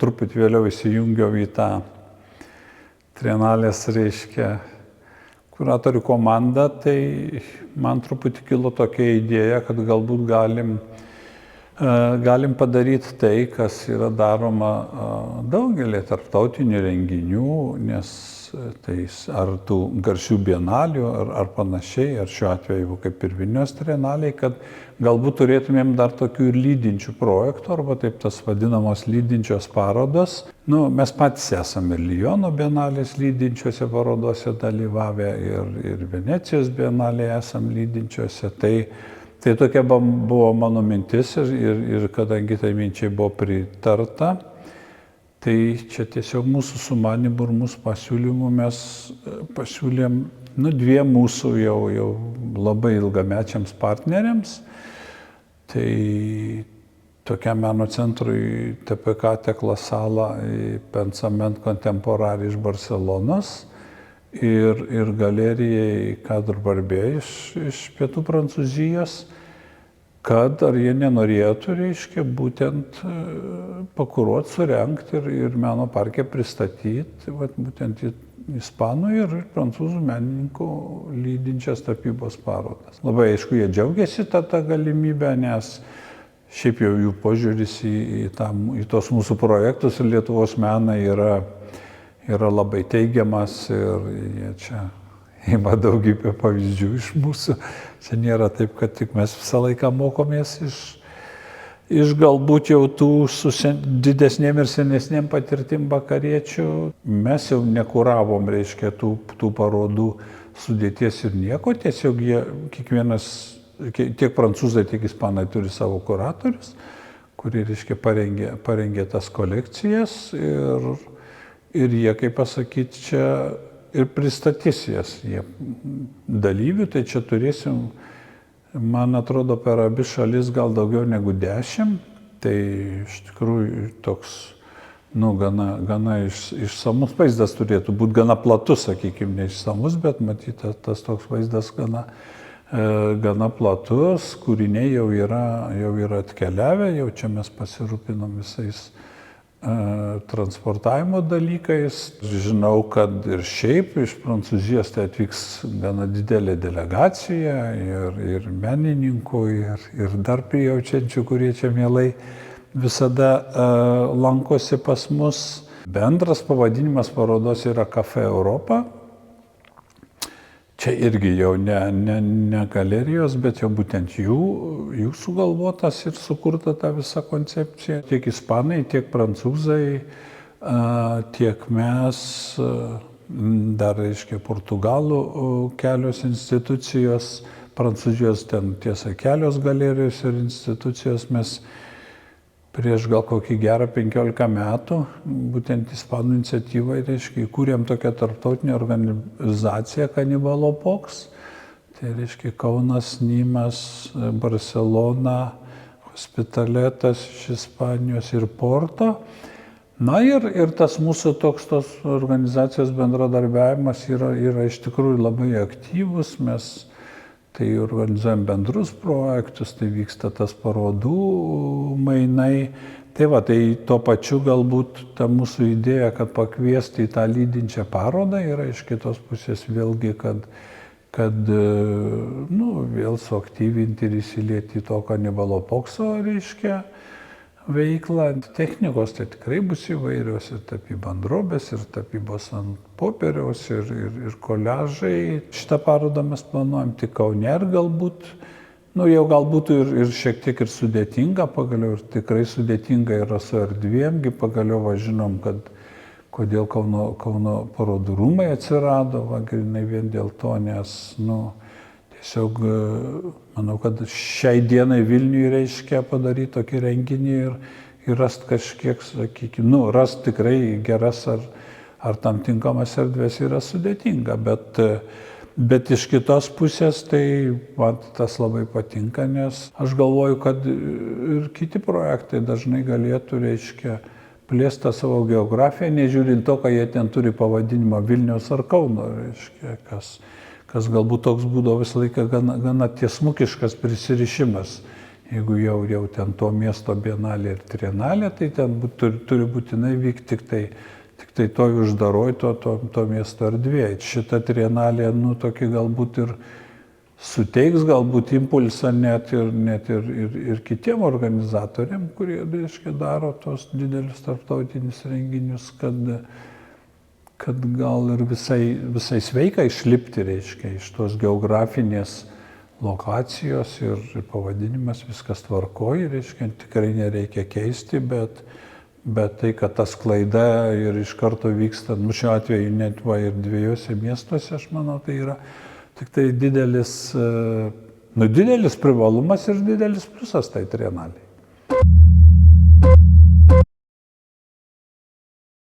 truputį vėliau įsijungiau į tą Trienalės, reiškia, kuratorių komandą, tai man truputį kilo tokia idėja, kad galbūt galim padaryti tai, kas yra daroma daugelį tarptautinių renginių, nes tai ar tų garsių bienalių, ar panašiai, ar šiuo atveju kaip ir Vilniaus trienaliai, kad galbūt turėtumėm dar tokių ir lydinčių projektų, arba taip tas vadinamos lydinčios parodos. Mes patys esame ir Liono bienalės lydinčiose parodose dalyvavę, ir Venecijos bienalėje esame lydinčiose. Tai tokia buvo mano mintis ir kadangi tai minčiai buvo pritarta, tai čia tiesiog mūsų sumanimų ir mūsų pasiūlymų mes pasiūlėm dviem mūsų jau labai ilgamečiams partneriams. Tai tokiam meno centrui TPK Tekla Sala Pensament Contemporary iš Barselonos ir galerijai Kadr Barbė iš pietų Prancūzijos, kad ar jie nenorėtų, reiškia, būtent pakuruoti, surengti ir meno parke pristatyti būtent ispanų ir prancūzų menininkų lydinčias tapybos parodas. Labai aišku, jie džiaugiasi tą galimybę, nes šiaip jau jų požiūris į tos mūsų projektus ir Lietuvos meną yra labai teigiamas ir jie čia ima daugybę pavyzdžių iš mūsų. Čia nėra taip, kad tik mes visą laiką mokomės iš galbūt jau tų su didesnėm ir senesnėm patirtim vakariečių. Mes jau nekuravom, reiškia, tų parodų sudėties ir nieko. Tiesiog jie, kiekvienas, tiek prancūzai, tiek ispanai turi savo kuratorius, kurie, reiškia, parengė tas kolekcijas ir jie, kaip pasakyti, čia ir pristatys jas jie dalyvių, tai čia turėsim, man atrodo, per abi šalis gal daugiau negu 10, tai iš tikrųjų toks, gana išsamus vaizdas turėtų būti, gana platus, sakykime, ne išsamus, bet matyti, tas toks vaizdas gana platus, kūriniai jau yra atkeliavę, jau čia mes pasirūpinom visais transportavimo dalykais. Žinau, kad ir šiaip iš Prancūzijos tai atvyks gana didelė delegacija ir menininkų, ir dar prijaučiančių, kurie čia mielai visada lankosi pas mus. Bendras pavadinimas parodos yra Café Europa. Čia irgi jau ne galerijos, bet jau būtent jų sugalvotas ir sukurta ta visa koncepcija. Tiek ispanai, tiek prancūzai, tiek mes, dar, reiškia, Portugalų kelios institucijos, Prancūzijos ten tiesa kelios galerijos ir institucijos. Mes prieš gal kokį gerą 15 metų, būtent ispanų iniciatyvai, reiškia, įkūrėm tokią tarptautinę organizaciją Kanibalo Pox. Tai reiškia Kaunas, Nimas, Barselona, Hospitaletas iš Ispanijos ir Porto. Ir tas mūsų tos organizacijos bendradarbiavimas yra iš tikrųjų labai aktyvus. Mes tai organizuojam bendrus projektus, tai vyksta tas parodų mainai. Tai tuo pačiu galbūt ta mūsų idėja, kad pakviesti į tą lydinčią parodą yra iš kitos pusės vėlgi, kad vėl suaktyvinti ir įsilieti į to Kanibalo Pokso, reiškia, veiklą. Technikos tai tikrai bus įvairios, ir tapyba ant drobės, ir tapybos ant popieriaus, ir koliažai. Šitą parodą mes planuojam tik Kaune ir galbūt, jau galbūt ir šiek tiek ir sudėtinga, pagaliau ir tikrai sudėtinga yra su erdvėmgi, pagaliau žinom, kad kodėl Kauno parodų rūmai atsirado, grinai vien dėl to, nes, tiesiog manau, kad šiai dienai Vilniui reiškia padaryti tokį renginį ir rast kažkiek, sakykime, rast tikrai geras ar tam tinkamas erdvės yra sudėtinga, bet iš kitos pusės tai man tas labai patinka, nes aš galvoju, kad ir kiti projektai dažnai galėtų, reiškia, plėsti savo geografiją, nežiūrint to, kad jie ten turi pavadinimą Vilniaus ar Kauno, reiškia, kas galbūt toks būdavo visą laiką gana tiesmukiškas prisirišimas. jeigu jau ten to miesto bienalė ir trienalė, tai ten turi būtinai vykti tik tai toj uždaroj to miesto erdvėje. Šita trienalė, tokį galbūt ir suteiks galbūt impulsą net ir kitiem organizatoriam, kurie, reiškia, daro tos didelius tarptautinius renginius, kad gal ir visai sveika išlipti, reiškia, iš tos geografinės lokacijos ir pavadinimas viskas tvarkoja, reiškia, tikrai nereikia keisti, bet tai, kad ta sklaida ir iš karto vyksta, šiuo atveju net ir 2 miestuose, aš manau, tai yra tik tai didelis privalumas ir didelis pliusas tai trienalei.